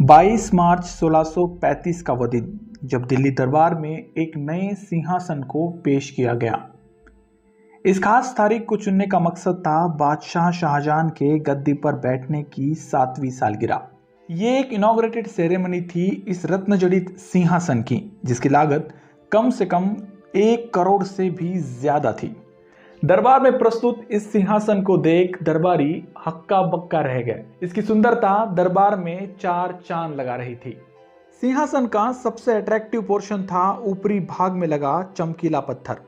22 मार्च 1635 का वह दिन जब दिल्ली दरबार में एक नए सिंहासन को पेश किया गया। इस खास तारीख को चुनने का मकसद था बादशाह शाहजहां के गद्दी पर बैठने की 7वीं सालगिरह। ये एक इनॉग्रेटेड सेरेमनी थी इस रत्न जड़ित सिंहासन की, जिसकी लागत कम से कम 1 करोड़ से भी ज्यादा थी। दरबार में प्रस्तुत इस सिंहासन को देख दरबारी हक्का बक्का रह गए। इसकी सुंदरता दरबार में 4 चांद लगा रही थी। सिंहासन का सबसे अट्रैक्टिव पोर्शन था ऊपरी भाग में लगा चमकीला पत्थर।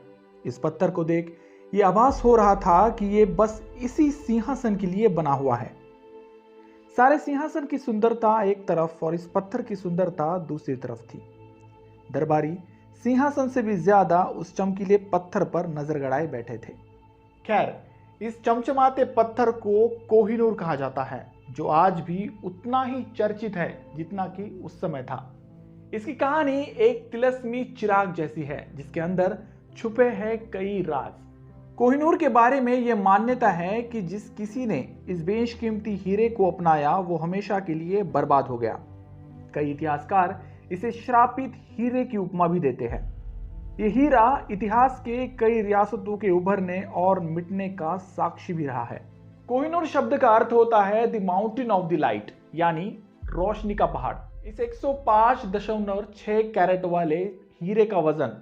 इस पत्थर को देख ये आभास हो रहा था कि ये बस इसी सिंहासन के लिए बना हुआ है। सारे सिंहासन की सुंदरता एक तरफ और इस पत्थर की सुंदरता दूसरी तरफ थी। दरबारी सिंहासन से भी ज्यादा उस चमकीले पत्थर पर नजर गड़ाए बैठे थे। खैर, इस चमचमाते पत्थर को कोहिनूर कहा जाता है, जो आज भी उतना ही चर्चित है जितना कि उस समय था। इसकी कहानी एक तिलस्मी चिराग जैसी है, जिसके अंदर छुपे हैं कई राज। कोहिनूर के बारे में यह मान्यता है कि जिस किसी ने इस बेशकीमती हीरे को अपनाया वो हमेशा के लिए बर्बाद हो गया। कई इतिहासकार इसे श्रापित हीरे की उपमा भी देते हैं। यह हीरा इतिहास के कई रियासतों के उभरने और मिटने का साक्षी भी रहा है। कोहिनूर शब्द का अर्थ होता है the mountain of the light, यानी रोशनी का पहाड़। इस 105.6 कैरेट वाले हीरे का वजन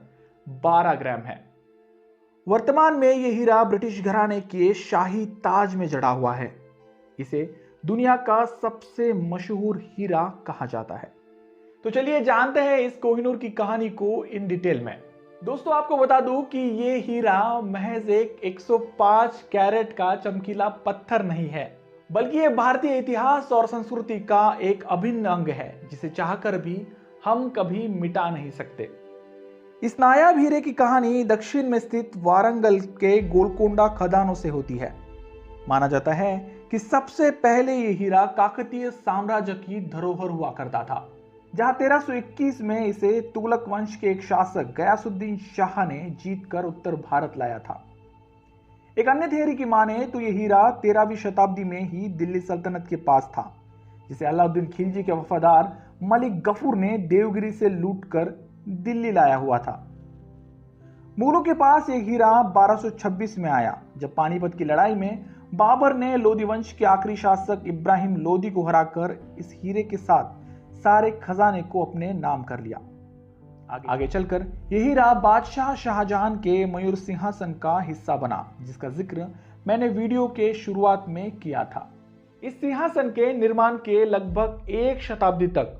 12 ग्राम है। वर्तमान में यह हीरा ब्रिटिश घराने के शाही ताज में जड़ा हुआ है। इसे दुनिया का सबसे मशहूर हीरा कहा जाता है। तो चलिए जानते हैं इस कोहिनूर की कहानी को इन डिटेल में। दोस्तों, आपको बता दूं कि ये हीरा महज एक 105 कैरेट का चमकीला पत्थर नहीं है, बल्कि ये भारतीय इतिहास और संस्कृति का एक अभिन्न अंग है, जिसे चाहकर भी हम कभी मिटा नहीं सकते। इस नायाब हीरे की कहानी दक्षिण में स्थित वारंगल के गोलकोंडा खदानों से होती है। माना जाता है कि सबसे पहले ये हीरा काकतीय साम्राज्य की धरोहर हुआ करता था, जहां 1321 में इसे तुगलक वंश के एक शासक गयासुद्दीन शाह ने जीतकर उत्तर भारत लाया था। एक अन्य थियरी की माने तो यह हीरा 13वीं शताब्दी में ही दिल्ली सल्तनत के पास था, जिसे अलाउद्दीन खिलजी के वफादार मलिक गफूर ने देवगिरी से लूटकर दिल्ली लाया हुआ था। मुगलों के पास यह हीरा 1226 में आया, जब पानीपत की लड़ाई में बाबर ने लोधी वंश के आखिरी शासक इब्राहिम लोधी को हराकर इस हीरे के साथ सारे खजाने को अपने नाम कर लिया। आगे चलकर यह हीरा बादशाह शाहजहां के मयूर सिंहासन का हिस्सा बना, जिसका जिक्र मैंने वीडियो के शुरुआत में किया था। इस सिंहासन के निर्माण के लगभग 1 शताब्दी तक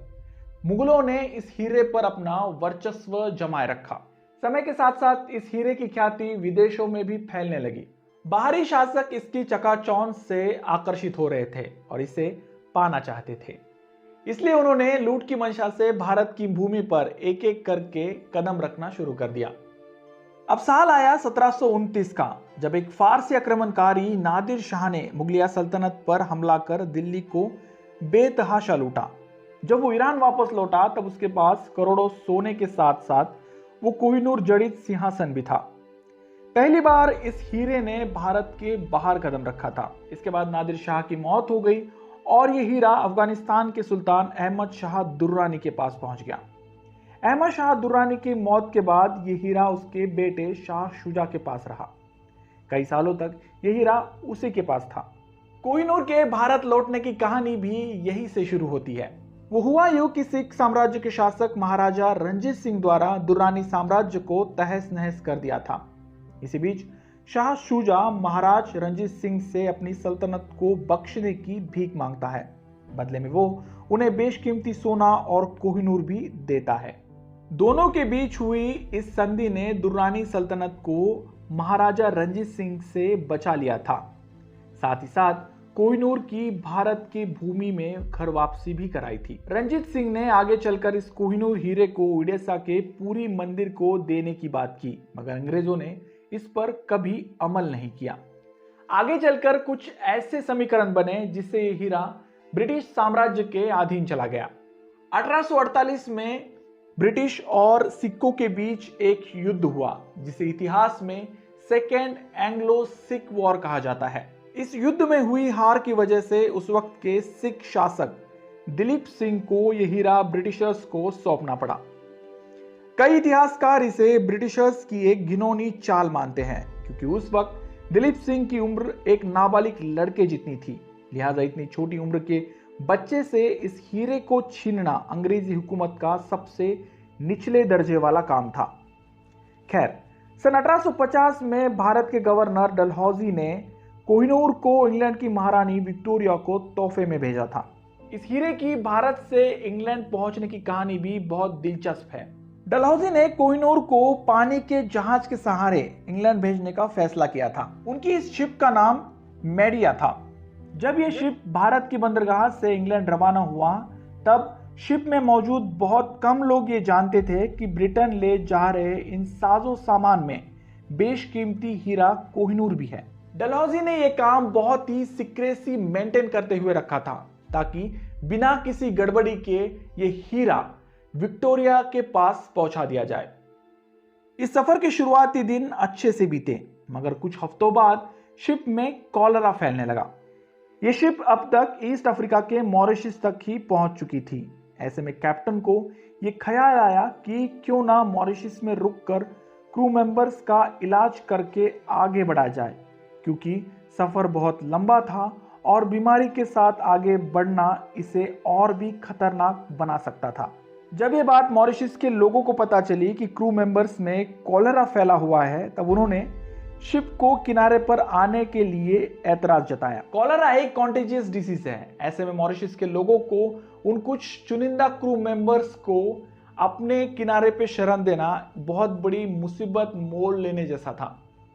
मुगलों ने इस हीरे पर अपना वर्चस्व जमाए रखा। समय के साथ साथ इस हीरे की ख्याति विदेशों में भी फैलने लगी। बाहरी शासक इसकी चकाचौंध से आकर्षित हो रहे थे और इसे पाना चाहते थे। इसलिए उन्होंने लूट की मंशा से भारत की भूमि पर एक एक करके कदम रखना शुरू कर दिया। अब साल आया 1729 का, जब एक फारसी आक्रमणकारी नादिर शाह ने मुगलिया सल्तनत पर हमला कर दिल्ली को बेतहाशा लूटा। जब वो ईरान वापस लौटा तब उसके पास करोड़ों सोने के साथ साथ वो कोहिनूर जड़ित सिंहासन भी था। पहली बार इस हीरे ने भारत के बाहर कदम रखा था। इसके बाद नादिर शाह की मौत हो गई और यह हीरा अफगानिस्तान के सुल्तान अहमद शाह दुर्रानी के पास पहुंच गया। अहमद शाह दुर्रानी की मौत के बाद यह हीरा उसके बेटे शाह शुजा के पास रहा। कई सालों तक यह हीरा उसी के पास था। कोहिनूर के भारत लौटने की कहानी भी यही से शुरू होती है। वो हुआ यूं कि सिख साम्राज्य के शासक महाराजा रंजीत सिंह द्वारा दुर्रानी साम्राज्य को तहस नहस कर दिया था। इसी बीच शाह शुजा महाराज रंजीत सिंह से अपनी सल्तनत को बख्शने की भीख मांगता है। बदले में वो उन्हें बेशकीमती सोना और कोहिनूर भी देता है। दोनों के बीच हुई इस संधि ने दुर्रानी सल्तनत को महाराजा रंजीत सिंह से बचा लिया था। साथ ही साथ कोहिनूर की भारत की भूमि में घर वापसी भी कराई थी। रंजीत सिंह ने आगे चलकर इस कोहिनूर हीरे को उड़ीसा के पुरी मंदिर को देने की बात की, मगर अंग्रेजों ने इस पर कभी अमल नहीं किया। आगे चलकर कुछ ऐसे समीकरण बने जिससे यह हीरा ब्रिटिश साम्राज्य के अधीन चला गया। 1848 में ब्रिटिश और सिखों के बीच एक युद्ध हुआ, जिसे इतिहास में सेकेंड एंग्लो सिख वॉर कहा जाता है। इस युद्ध में हुई हार की वजह से उस वक्त के सिख शासक दिलीप सिंह को यह हीरा ब्रिटिशर्स को सौंपना पड़ा। कई इतिहासकार इसे ब्रिटिशर्स की एक घिनौनी चाल मानते हैं, क्योंकि उस वक्त दिलीप सिंह की उम्र एक नाबालिग लड़के जितनी थी। लिहाजा इतनी छोटी उम्र के बच्चे से इस हीरे को छीनना अंग्रेजी हुकूमत का सबसे निचले दर्जे वाला काम था। खैर, सन 1850 में भारत के गवर्नर डलहौजी ने कोहिनूर को इंग्लैंड की महारानी विक्टोरिया को तोहफे में भेजा था। इस हीरे की भारत से इंग्लैंड पहुंचने की कहानी भी बहुत दिलचस्प है। डलहौजी ने कोहिनूर को पानी के जहाज के सहारे इंग्लैंड भेजने का फैसला किया था। उनकी इस शिप का नाम मेडिया था। जब यह शिप भारत की बंदरगाह से इंग्लैंड रवाना हुआ, तब शिप में मौजूद बहुत कम लोग ये जानते थे कि ब्रिटेन ले जा रहे इन साजो सामान में बेशकीमती हीरा कोहिनूर भी है। डलहौजी ने यह काम बहुत ही सीक्रेसी मेंटेन करते हुए रखा था, ताकि बिना किसी गड़बड़ी के ये हीरा विक्टोरिया के पास पहुंचा दिया जाए। इस सफर के शुरुआती दिन अच्छे से बीते, मगर कुछ हफ्तों बाद शिप में कॉलरा फैलने लगा। यह शिप अब तक ईस्ट अफ्रीका के मॉरिशस तक ही पहुंच चुकी थी। ऐसे में कैप्टन को यह ख्याल आया कि क्यों ना मॉरिशस में रुककर क्रू मेंबर्स का इलाज करके आगे बढ़ा जाए, क्योंकि सफर बहुत लंबा था और बीमारी के साथ आगे बढ़ना इसे और भी खतरनाक बना सकता था। जब ये बात मॉरिशस के लोगों को पता चली कि क्रू मेंबर्स में कॉलेरा फैला हुआ है, तब उन्होंने शिप को किनारे पर आने के लिए ऐतराज जताया। कॉलेरा एक कॉन्टेजियस डिसीज है। ऐसे में मॉरिशस के लोगों को उन कुछ चुनिंदा क्रू मेंबर्स को अपने किनारे पे शरण देना बहुत बड़ी मुसीबत मोल लेने जैसा था।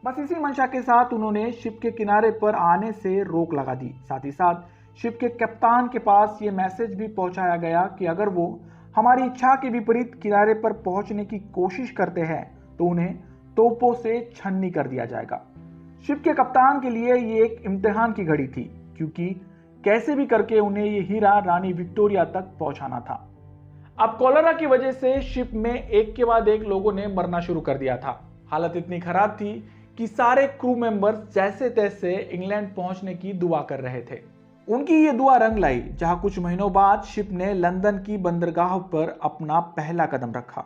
बस इसी मंशा के साथ उन्होंने शिप के किनारे पर आने से रोक लगा दी। साथ ही साथ शिप के कप्तान के पास ये मैसेज भी पहुंचाया गया कि अगर वो हमारी इच्छा के विपरीत किनारे पर पहुंचने की कोशिश करते हैं तो उन्हें तोपों से छन्नी कर दिया जाएगा। शिप के कप्तान के लिए ये एक इम्तिहान की घड़ी थी, क्योंकि कैसे भी करके उन्हें ये हीरा रानी विक्टोरिया तक पहुंचाना था। अब कॉलेरा की वजह से शिप में एक के बाद एक लोगों ने मरना शुरू कर दिया था। हालत इतनी खराब थी कि सारे क्रू मेंबर्स जैसे तैसे इंग्लैंड पहुंचने की दुआ कर रहे थे। उनकी ये दुआ रंग लाई, जहां कुछ महीनों बाद शिप ने लंदन की बंदरगाह पर अपना पहला कदम रखा।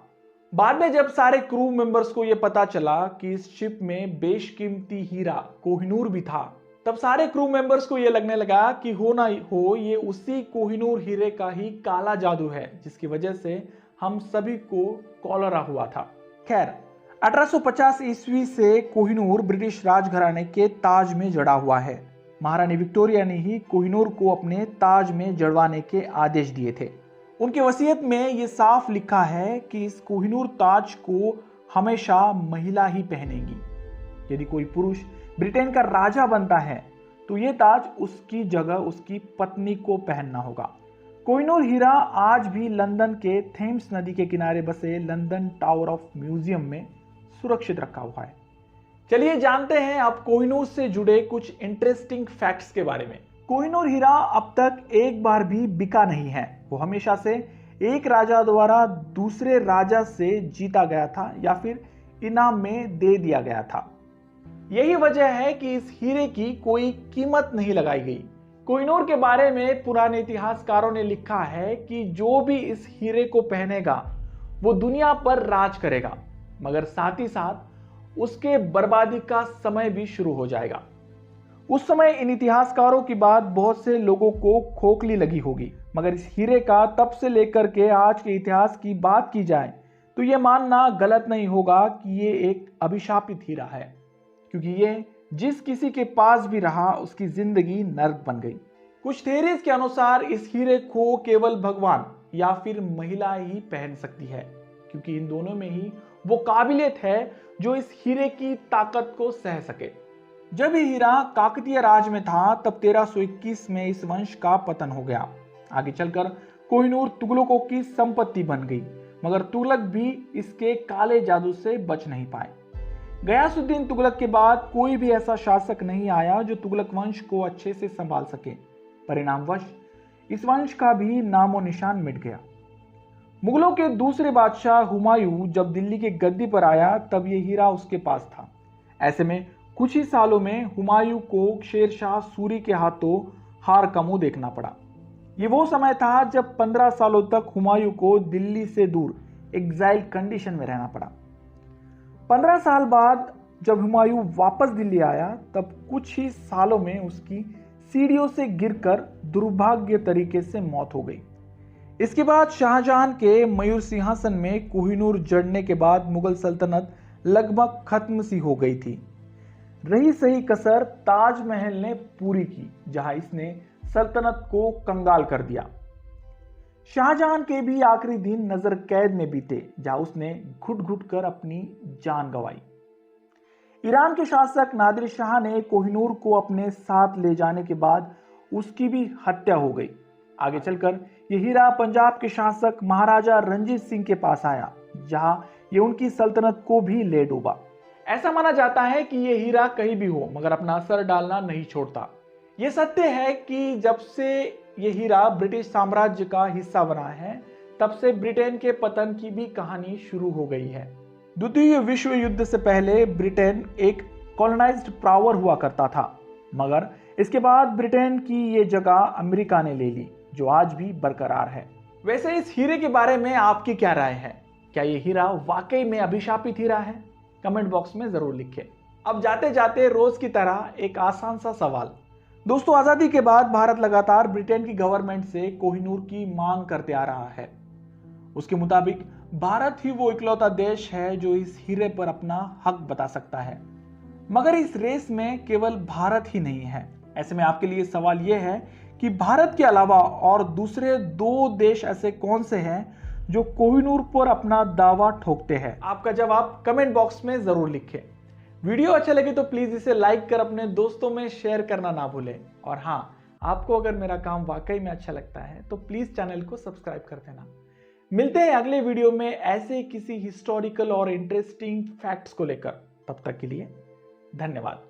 बाद में जब सारे क्रू मेंबर्स को यह पता चला कि इस शिप में बेशकीमती हीरा कोहिनूर भी था, तब सारे क्रू मेंबर्स को यह लगने लगा कि हो ना हो ये उसी कोहिनूर हीरे का ही काला जादू है, जिसकी वजह से हम सभी को कॉलेरा हुआ था। खैर, 1850 ईस्वी से कोहिनूर ब्रिटिश राजघराने के ताज में जड़ा हुआ है। महारानी विक्टोरिया ने ही कोहिनूर को अपने ताज में जड़वाने के आदेश दिए थे। उनकी वसीयत में यह साफ लिखा है कि इस कोहिनूर ताज को हमेशा महिला ही पहनेगी। यदि कोई पुरुष ब्रिटेन का राजा बनता है तो यह ताज उसकी जगह उसकी पत्नी को पहनना होगा। कोहिनूर हीरा आज भी लंदन के थेम्स नदी के किनारे बसे लंदन टावर ऑफ म्यूजियम में सुरक्षित रखा हुआ है। चलिए जानते हैं अब कोहिनूर से जुड़े कुछ इंटरेस्टिंग फैक्ट्स के बारे में। कोहिनूर हीरा अब तक एक बार भी बिका नहीं है। वो हमेशा से एक राजा द्वारा दूसरे राजा से जीता गया था या फिर इनाम में दे दिया गया था। यही वजह है कि इस हीरे की कोई कीमत नहीं लगाई गई। कोहिनूर के बारे में पुराने इतिहासकारों ने लिखा है कि जो भी इस हीरे को पहनेगा वो दुनिया पर राज करेगा, मगर साथ ही साथ उसके बर्बादी का समय भी शुरू हो जाएगा। उस समय इन इतिहासकारों की बात बहुत से लोगों को खोखली लगी होगी, मगर इस हीरे का तब से लेकर के आज के इतिहास की बात की जाए तो यह मानना गलत नहीं होगा कि ये एक अभिशापित हीरा है, क्योंकि ये जिस किसी के पास भी रहा उसकी जिंदगी नर्क बन गई। कुछ थ्योरीज के अनुसार इस हीरे को केवल भगवान या फिर महिला ही पहन सकती है, क्योंकि इन दोनों में ही वो काबिलियत है जो इस हीरे की ताकत को सह सके। जब ये हीरा काकतीय राज में था तब 1321 में इस वंश का पतन हो गया। आगे चलकर कोहिनूर तुगलकों की संपत्ति बन गई, मगर तुगलक भी इसके काले जादू से बच नहीं पाए। गयासुद्दीन तुगलक के बाद कोई भी ऐसा शासक नहीं आया जो तुगलक वंश को अच्छे से संभाल सके। परिणामवश इस वंश का भी नामो निशान मिट गया। मुगलों के दूसरे बादशाह हुमायूं जब दिल्ली की गद्दी पर आया तब यह हीरा उसके पास था। ऐसे में कुछ ही सालों में हुमायूं को शेरशाह सूरी के हाथों हार का मुंह देखना पड़ा। ये वो समय था जब 15 सालों तक हुमायूं को दिल्ली से दूर एग्जाइल कंडीशन में रहना पड़ा। 15 साल बाद जब हुमायूं वापस दिल्ली आया तब कुछ ही सालों में उसकी सीढ़ियों से गिरकर दुर्भाग्य तरीके से मौत हो गई। इसके बाद शाहजहां के मयूर सिंहासन में कोहिनूर जड़ने के बाद मुगल सल्तनत लगभग खत्म सी हो गई थी। रही सही कसर ताजमहल ने पूरी की, जहां इसने सल्तनत को कंगाल कर दिया। शाहजहां के भी आखिरी दिन नजर कैद में बीते, जहां उसने घुट घुट कर अपनी जान गंवाई। ईरान के शासक नादिर शाह ने कोहिनूर को अपने साथ ले जाने के बाद उसकी भी हत्या हो गई। आगे चलकर यह हीरा पंजाब के शासक महाराजा रंजीत सिंह के पास आया, जहां ये उनकी सल्तनत को भी ले डूबा। ऐसा माना जाता है कि यह हीरा कहीं भी हो मगर अपना असर डालना नहीं छोड़ता। यह सत्य है कि जब से यह हीरा ब्रिटिश साम्राज्य का हिस्सा बना है, तब से ब्रिटेन के पतन की भी कहानी शुरू हो गई है। द्वितीय विश्व युद्ध से पहले ब्रिटेन एक कॉलोनाइज्ड पावर हुआ करता था, मगर इसके बाद ब्रिटेन की ये जगह अमेरिका ने ले ली, जो आज भी बरकरार है। वैसे इस हीरे के बारे में आपकी क्या राय है? क्या ये हीरा वाकई में अभिशापित हीरा है? कमेंट बॉक्स में जरूर लिखें। अब जाते जाते रोज की तरह एक आसान सा सवाल। दोस्तों, आजादी के बाद भारत लगातार ब्रिटेन की गवर्नमेंट से कोहिनूर की मांग करते आ रहा है। उसके मुताबिक भारत ही वो इकलौता देश है जो इस हीरे पर अपना हक बता सकता है, मगर इस रेस में केवल भारत ही नहीं है। ऐसे में आपके लिए सवाल यह है कि भारत के अलावा और दूसरे 2 देश ऐसे कौन से हैं जो कोहिनूर पर अपना दावा ठोकते हैं? आपका जवाब कमेंट बॉक्स में जरूर लिखें। वीडियो अच्छा लगे तो प्लीज इसे लाइक कर अपने दोस्तों में शेयर करना ना भूलें। और हाँ, आपको अगर मेरा काम वाकई में अच्छा लगता है तो प्लीज चैनल को सब्सक्राइब कर देना। मिलते हैं अगले वीडियो में ऐसे किसी हिस्टोरिकल और इंटरेस्टिंग फैक्ट्स को लेकर। तब तक के लिए धन्यवाद।